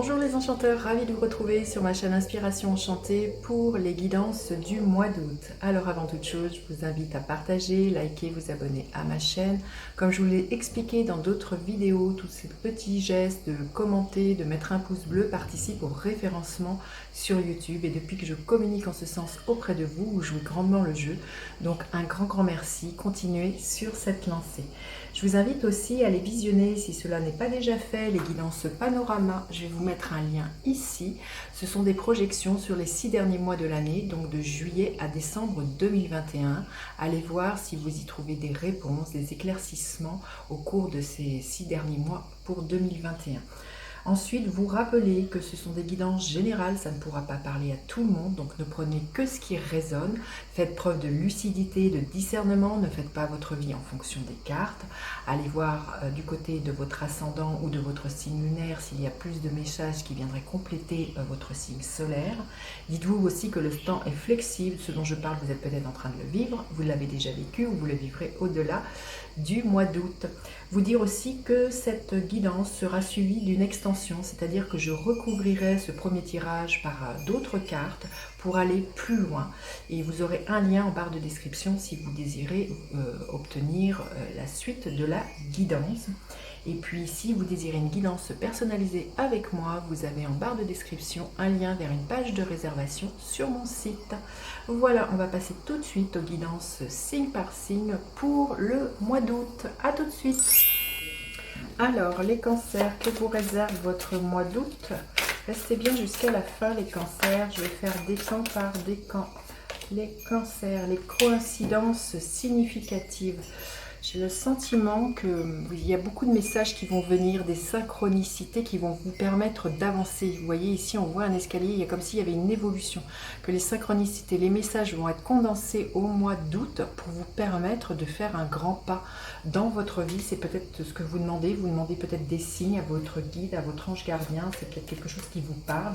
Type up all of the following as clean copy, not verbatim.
Bonjour les enchanteurs, ravi de vous retrouver sur ma chaîne Inspiration Enchantée pour les guidances du mois d'août. Alors avant toute chose, je vous invite à partager, liker, vous abonner à ma chaîne. Comme je vous l'ai expliqué dans d'autres vidéos, tous ces petits gestes de commenter, de mettre un pouce bleu participent au référencement sur YouTube. Et depuis que je communique en ce sens auprès de vous, vous jouez grandement le jeu. Donc un grand merci, continuez sur cette lancée. Je vous invite aussi à les visionner si cela n'est pas déjà fait, les guidances panorama. Je vais vous mettre un lien ici. Ce sont des projections sur les 6 derniers mois de l'année, donc de juillet à décembre 2021. Allez voir si vous y trouvez des réponses, des éclaircissements au cours de ces 6 derniers mois pour 2021. Ensuite, vous rappelez que ce sont des guidances générales, ça ne pourra pas parler à tout le monde, donc ne prenez que ce qui résonne. Faites preuve de lucidité, de discernement, ne faites pas votre vie en fonction des cartes. Allez voir du côté de votre ascendant ou de votre signe lunaire s'il y a plus de messages qui viendraient compléter votre signe solaire. Dites-vous aussi que le temps est flexible, ce dont je parle, vous êtes peut-être en train de le vivre, vous l'avez déjà vécu ou vous le vivrez au-delà du mois d'août. Vous dire aussi que cette guidance sera suivie d'une extension, c'est-à-dire que je recouvrirai ce premier tirage par d'autres cartes pour aller plus loin. Et vous aurez un lien en barre de description si vous désirez obtenir la suite de la guidance. Et puis si vous désirez une guidance personnalisée avec moi, vous avez en barre de description un lien vers une page de réservation sur mon site. Voilà, on va passer tout de suite aux guidances signe par signe pour le mois d'août. À tout de suite. Alors, les cancers, que vous réserve votre mois d'août? Restez bien jusqu'à la fin, les cancers. Je vais faire décan par décan. Les cancers, les coïncidences significatives. J'ai le sentiment qu'il y a beaucoup de messages qui vont venir, des synchronicités qui vont vous permettre d'avancer. Vous voyez ici, on voit un escalier, il y a comme s'il y avait une évolution. Que les synchronicités, les messages vont être condensés au mois d'août pour vous permettre de faire un grand pas dans votre vie. C'est peut-être ce que vous demandez peut-être des signes à votre guide, à votre ange gardien, c'est peut-être quelque chose qui vous parle.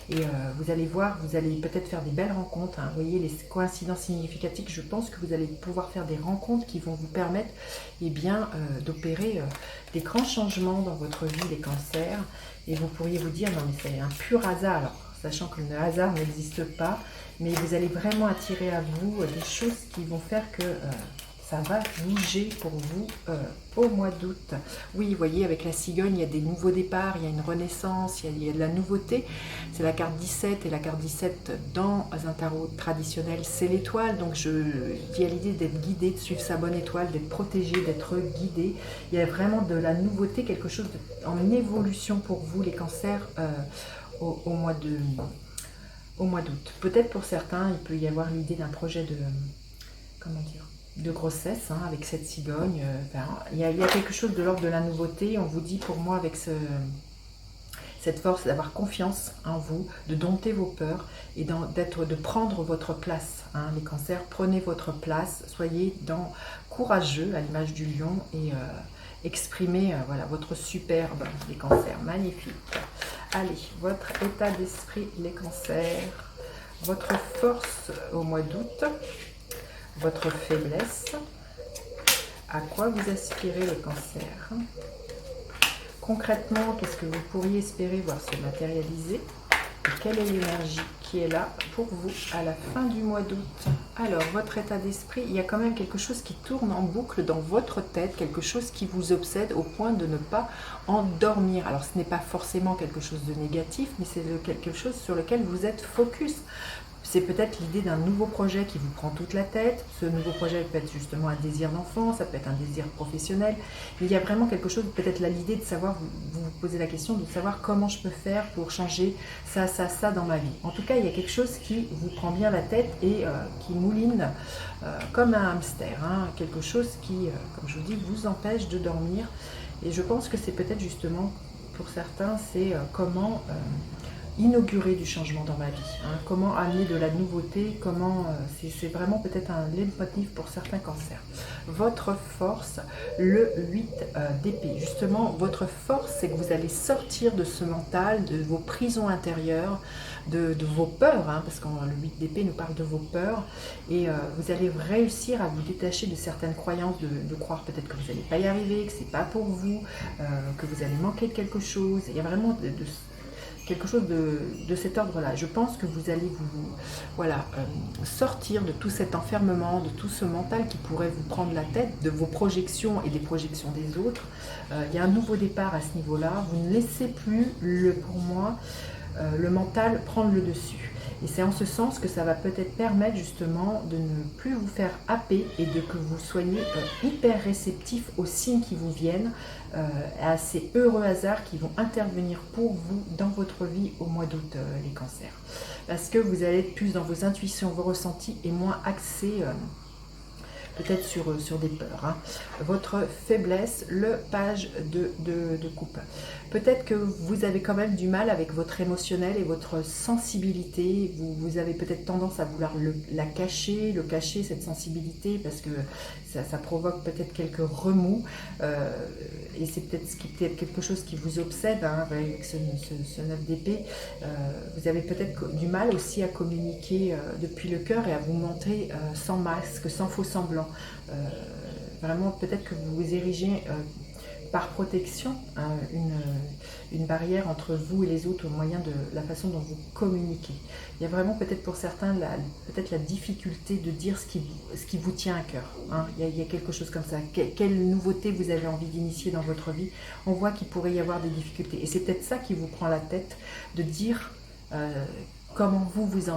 Et vous allez voir, vous allez peut-être faire des belles rencontres. Vous voyez les coïncidences significatives, je pense que vous allez pouvoir faire des rencontres qui vont vous permettre d'opérer des grands changements dans votre vie, les cancers. Et vous pourriez vous dire, non mais c'est un pur hasard, alors, sachant que le hasard n'existe pas, mais vous allez vraiment attirer à vous des choses qui vont faire que ça va bouger pour vous au mois d'août. Oui, vous voyez, avec la cigogne, il y a des nouveaux départs, il y a une renaissance, il y a de la nouveauté. C'est la carte 17, et la carte 17 dans un tarot traditionnel, c'est l'étoile. Donc je dis à l'idée d'être guidé, de suivre sa bonne étoile, d'être protégé, d'être guidé. Il y a vraiment de la nouveauté, quelque chose en évolution pour vous, les cancers, au mois d'août. Peut-être pour certains, il peut y avoir l'idée d'un projet de grossesse avec cette cigogne. Il y a quelque chose de l'ordre de la nouveauté. On vous dit, pour moi, avec cette force d'avoir confiance en vous, de dompter vos peurs et de prendre votre place. Les cancers, prenez votre place, soyez courageux à l'image du lion et exprimez voilà, votre superbe, les cancers, magnifique. Allez, votre état d'esprit, les cancers, votre force au mois d'août, votre faiblesse, à quoi vous aspirez le cancer. Concrètement, qu'est-ce que vous pourriez espérer voir se matérialiser et quelle est l'énergie qui est là pour vous à la fin du mois d'août. Alors, votre état d'esprit, il y a quand même quelque chose qui tourne en boucle dans votre tête, quelque chose qui vous obsède au point de ne pas en dormir. Alors, ce n'est pas forcément quelque chose de négatif, mais c'est quelque chose sur lequel vous êtes focus. C'est peut-être l'idée d'un nouveau projet qui vous prend toute la tête. Ce nouveau projet peut être justement un désir d'enfant, ça peut être un désir professionnel. Mais il y a vraiment quelque chose, peut-être l'idée de savoir, vous vous posez la question de savoir comment je peux faire pour changer ça dans ma vie. En tout cas, il y a quelque chose qui vous prend bien la tête et qui mouline comme un hamster. Quelque chose qui, comme je vous dis, vous empêche de dormir. Et je pense que c'est peut-être justement, pour certains, c'est comment inaugurer du changement dans ma vie, comment amener de la nouveauté, c'est vraiment peut-être un leitmotiv pour certains cancers. Votre force, le 8 d'épée. Justement, votre force, c'est que vous allez sortir de ce mental, de vos prisons intérieures, de vos peurs, parce que le 8 d'épée nous parle de vos peurs, et vous allez réussir à vous détacher de certaines croyances, de croire peut-être que vous n'allez pas y arriver, que c'est pas pour vous, que vous allez manquer de quelque chose. Il y a vraiment quelque chose de cet ordre-là. Je pense que vous allez voilà, sortir de tout cet enfermement, de tout ce mental qui pourrait vous prendre la tête, de vos projections et des projections des autres. Il y a un nouveau départ à ce niveau-là. Vous ne laissez plus, pour moi, le mental prendre le dessus. Et c'est en ce sens que ça va peut-être permettre justement de ne plus vous faire happer et de que vous soyez hyper réceptif aux signes qui vous viennent, à ces heureux hasards qui vont intervenir pour vous dans votre vie au mois d'août, les cancers. Parce que vous allez être plus dans vos intuitions, vos ressentis et moins axés peut-être sur des peurs. Hein. Votre faiblesse, le page de coupe. Peut-être que vous avez quand même du mal avec votre émotionnel et votre sensibilité. Vous avez peut-être tendance à vouloir la cacher, cette sensibilité, parce que ça provoque peut-être quelques remous. Et c'est peut-être quelque chose qui vous obsède, hein, avec ce 9 d'épée. Vous avez peut-être du mal aussi à communiquer depuis le cœur et à vous montrer sans masque, sans faux semblant. Vraiment, peut-être que vous vous érigez par protection une barrière entre vous et les autres au moyen de la façon dont vous communiquez. Il y a vraiment peut-être pour certains peut-être la difficulté de dire ce qui vous tient à cœur. Hein. Il y a quelque chose comme ça. Quelle nouveauté vous avez envie d'initier dans votre vie? On voit qu'il pourrait y avoir des difficultés. Et c'est peut-être ça qui vous prend la tête, de dire comment vous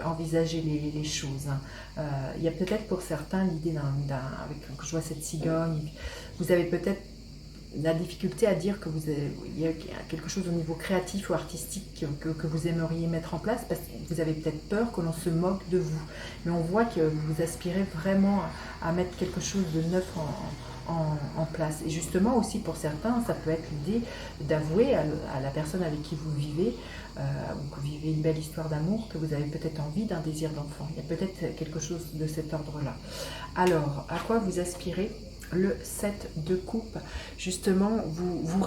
envisagez les choses. Hein. Il y a peut-être pour certains l'idée avec je vois cette cigogne, vous avez peut-être la difficulté à dire que il y a quelque chose au niveau créatif ou artistique que vous aimeriez mettre en place, parce que vous avez peut-être peur que l'on se moque de vous. Mais on voit que vous aspirez vraiment à mettre quelque chose de neuf en place. Et justement aussi pour certains, ça peut être l'idée d'avouer à la personne avec qui vous vivez, ou que vous vivez une belle histoire d'amour, que vous avez peut-être envie d'un désir d'enfant. Il y a peut-être quelque chose de cet ordre-là. Alors, à quoi vous aspirez? Le 7 de coupe, justement, vous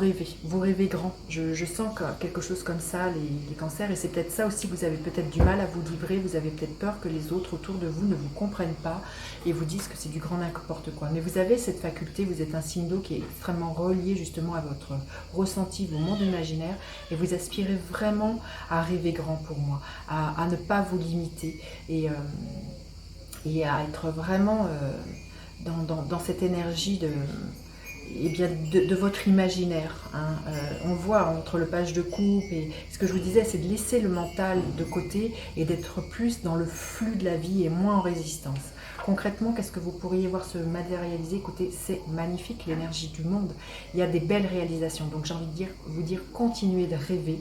rêvez grand. Je sens quelque chose comme ça, les cancers, et c'est peut-être ça aussi, vous avez peut-être du mal à vous livrer, vous avez peut-être peur que les autres autour de vous ne vous comprennent pas et vous disent que c'est du grand n'importe quoi. Mais vous avez cette faculté, vous êtes un signe d'eau qui est extrêmement relié justement à votre ressenti, vos mondes imaginaires, et vous aspirez vraiment à rêver grand pour moi, à ne pas vous limiter et à être vraiment... dans cette énergie de votre imaginaire. Hein. On voit entre le page de coupe et ce que je vous disais, c'est de laisser le mental de côté et d'être plus dans le flux de la vie et moins en résistance. Concrètement, qu'est-ce que vous pourriez voir se matérialiser? Écoutez, c'est magnifique, l'énergie du monde. Il y a des belles réalisations. Donc j'ai envie de vous dire, continuez de rêver.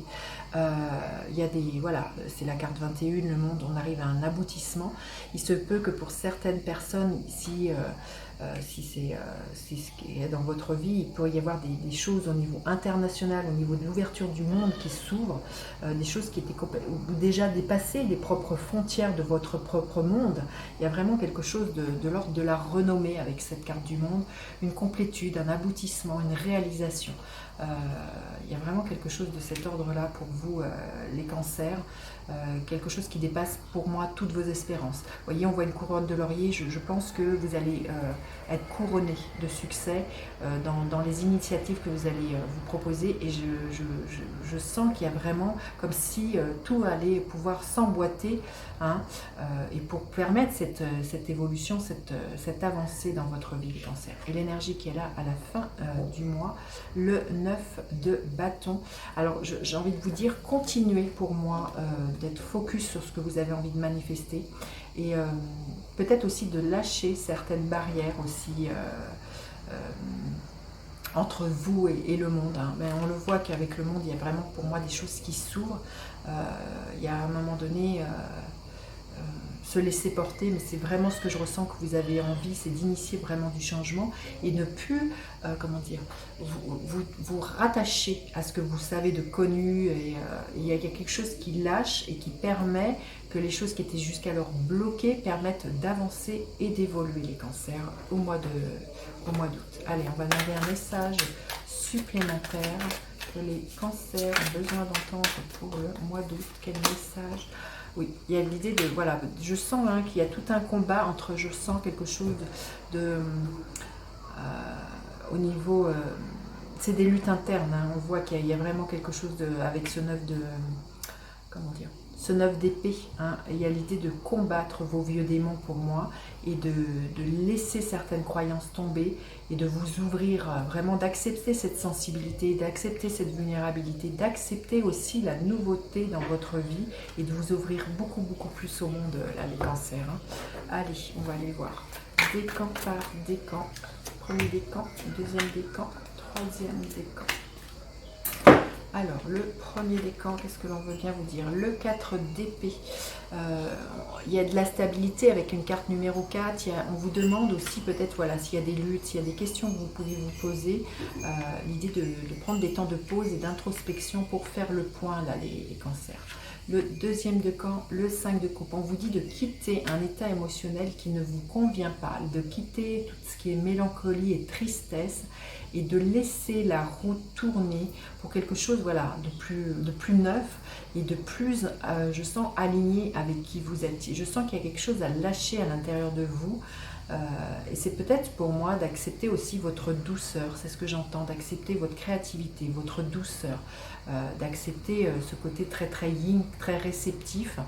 Il y a voilà, c'est la carte 21, le monde, on arrive à un aboutissement. Il se peut que pour certaines personnes, si c'est ce qui est dans votre vie, il pourrait y avoir des choses au niveau international, au niveau de l'ouverture du monde qui s'ouvrent, des choses qui étaient déjà dépassées les propres frontières de votre propre monde. Il y a vraiment quelque chose de l'ordre de la renommée avec cette carte du monde, une complétude, un aboutissement, une réalisation. Il y a vraiment quelque chose de cet ordre-là pour vous, les cancers, quelque chose qui dépasse pour moi toutes vos espérances. Vous voyez, on voit une couronne de laurier, je pense que vous allez être couronné de succès dans les initiatives que vous allez vous proposer, et je sens qu'il y a vraiment comme si tout allait pouvoir s'emboîter, hein, et pour permettre cette évolution, cette avancée dans votre vie, les cancers. Et l'énergie qui est là à la fin du mois, le 9 de bâton. Alors j'ai envie de vous dire, continuez pour moi d'être focus sur ce que vous avez envie de manifester, et peut-être aussi de lâcher certaines barrières aussi entre vous et le monde. Hein. Mais on le voit qu'avec le monde, il y a vraiment pour moi des choses qui s'ouvrent. Il y a à un moment donné... se laisser porter, mais c'est vraiment ce que je ressens que vous avez envie, c'est d'initier vraiment du changement et ne plus, comment dire, vous rattacher à ce que vous savez de connu, et il y a quelque chose qui lâche et qui permet que les choses qui étaient jusqu'alors bloquées permettent d'avancer et d'évoluer, les cancers, au mois d'août. Allez, on va demander un message supplémentaire que les cancers ont besoin d'entendre pour le mois d'août. Quel message? Oui, il y a l'idée de, voilà, je sens qu'il y a tout un combat entre, je sens quelque chose au niveau c'est des luttes internes, hein. On voit qu'il y a vraiment quelque chose avec ce 9 de... Comment dire, ce 9 d'épée, hein. Il y a l'idée de combattre vos vieux démons pour moi et de laisser certaines croyances tomber et de vous ouvrir, vraiment d'accepter cette sensibilité, d'accepter cette vulnérabilité, d'accepter aussi la nouveauté dans votre vie et de vous ouvrir beaucoup plus au monde, là, les cancers, hein. Allez, on va aller voir. Décan par décan. Premier décan, deuxième décan, troisième décan. Alors, le premier décan, qu'est-ce que l'on veut bien vous dire? Le 4 d'épée. Il y a de la stabilité avec une carte numéro 4. On vous demande aussi peut-être, voilà, s'il y a des luttes, s'il y a des questions que vous pouvez vous poser. L'idée de prendre des temps de pause et d'introspection pour faire le point, là, les cancers. Le deuxième décan, le 5 de coupe. On vous dit de quitter un état émotionnel qui ne vous convient pas, de quitter tout ce qui est mélancolie et tristesse et de laisser la roue tourner pour quelque chose, voilà, de plus neuf et de plus, je sens, aligné avec qui vous êtes. Je sens qu'il y a quelque chose à lâcher à l'intérieur de vous. Et c'est peut-être pour moi d'accepter aussi votre douceur, c'est ce que j'entends, d'accepter votre créativité, votre douceur, d'accepter ce côté très yin, très réceptif.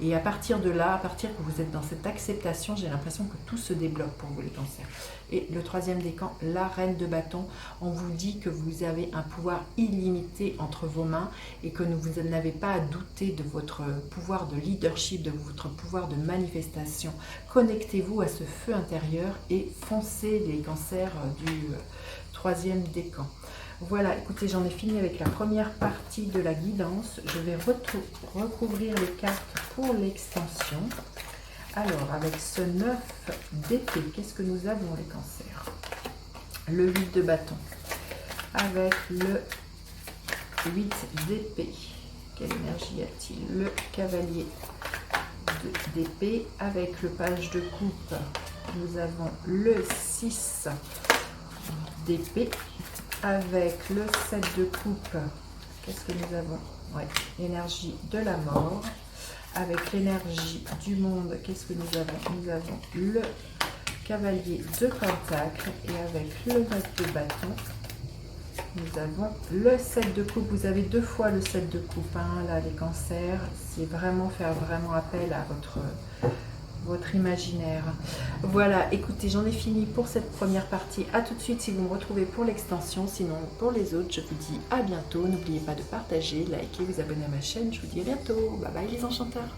Et à partir de là, à partir que vous êtes dans cette acceptation, j'ai l'impression que tout se débloque pour vous les cancers. Et le troisième décan, la reine de bâton, on vous dit que vous avez un pouvoir illimité entre vos mains et que vous n'avez pas à douter de votre pouvoir de leadership, de votre pouvoir de manifestation. Connectez-vous à ce feu intérieur et foncez les cancers du troisième décan. Voilà, écoutez, j'en ai fini avec la première partie de la guidance. Je vais recouvrir les cartes pour l'extension. Alors, avec ce 9 d'épée, qu'est-ce que nous avons les cancers? Le 8 de bâton. Avec le 8 d'épée, quelle énergie y a-t-il? Le cavalier d'épée. Avec le page de coupe, nous avons le 6 d'épée. Avec le 7 de coupe, qu'est-ce que nous avons? Ouais, l'énergie de la mort. Avec l'énergie du monde, qu'est-ce que nous avons? Nous avons le cavalier de pentacle. Et avec le 9 de bâton, nous avons le 7 de coupe. Vous avez deux fois le 7 de coupe, hein, là, les cancers. C'est vraiment faire vraiment appel à votre imaginaire. Voilà, écoutez, j'en ai fini pour cette première partie. À tout de suite si vous me retrouvez pour l'extension. Sinon, pour les autres, je vous dis à bientôt. N'oubliez pas de partager, liker, vous abonner à ma chaîne. Je vous dis à bientôt. Bye bye les enchanteurs.